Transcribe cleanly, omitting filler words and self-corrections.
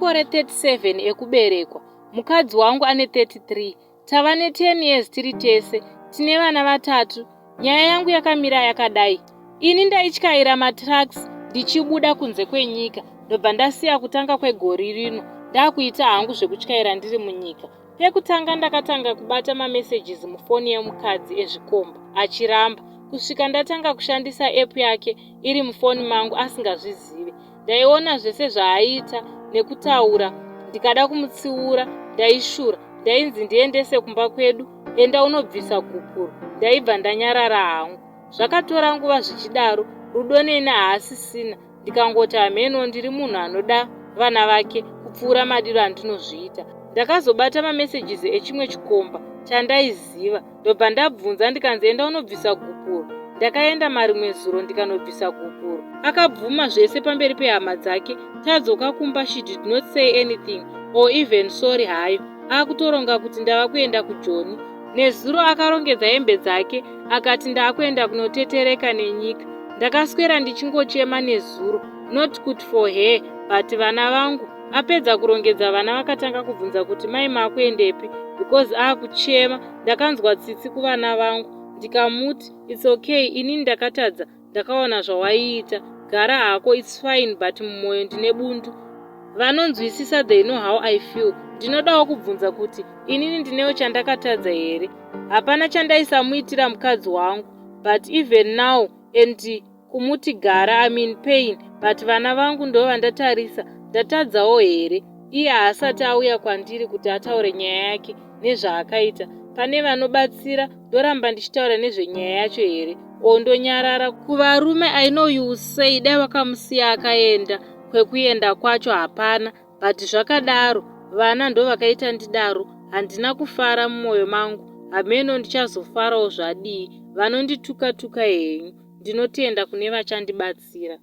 makore 37 ekuberekwa. Mukadzi wangu ane 33. Tava ne10 years tiri tese. Tine vana 3. Nyaya yangu yakamira yakadai. Ini ndaityaira matracks ndichibuda kunze kwenyika. Ndobva ndasiya kutanga kwegore rino. Ndakuita hangu zvekutyaira ndiri munyika. Pekutanga ndakatanga kubata mamessages mufoni yemukadzi ezvikomba. Achiramba. Kusvika ndatanga kushandisa app yake iri mufoni mangu asingazvizive. Ndaiona zvese zvaaita nekutaura. Ndikada kumutsiura. Ndaishura. Ndainzi ndiendese kumba kwedu. Enda unobvisa gukuru. Ndaibva ndanyarara hangu. Zvakatora nguva zvichidaro. Rudo neni haasisina. Ndikangoti ameno ndiri munhu anoda vana vake kupfuura madiro andinozviita. Ndakazobata mamessages echimwe chikomba chandaiziva. Ndobva ndabvunza ndikanzi enda unobvisa gukuru. Ndakaenda marimwe zuro ndikanobvisa gukuru. Akabvuma zvese pamberi pehama dzake. Tadzoka kumba, she did not say anything or even sorry hayo. Akutoronga kuti ndava kuenda kuJoni. Nezuro akarongedza hembe dzake akati ndakuenda kunotetereka nenyika. Ndakaswera ndichingochema nezuro. Not good for her, but vana vangu. Apedza kurongedza vana vakatanga kubvunza kuti mai makuendepi because akuchema. Ndakanzwa tsitsi kuvana vangu. Ndikamuti it's okay, ini ndakatadza. Ndakaona zvawaiita. Gara hako, it's fine, but mumwoyo ndine bundu. Vanonzwisisa they know how I feel. Ndinodawo kubvunza kuti inini ndinewo chandakatadza here. Hapana chandaisamuitira mukadzi wangu, but even now and kumuti gara I'm in pain, but vana vangu ndo vandatarisa. Ndatadzawo here. Iye haasati auya kwandiri kuti ataure nyaya yake nezvaakaita. Pane vanobatsira ndoramba ndichitaura nezvenyaya yacho here. Ondonyarara. Kuvarume I know you will say dai wakamusiya akaenda. Kwekuenda kwacho hapana, but zvakadaro vana ndo vakaita ndidaro. Handina kufara mumwoyo mangu. Hameno ndichazofarawo zvadii. Vanondituka-tuka henyu. Ndinotenda kune vachandibatsira.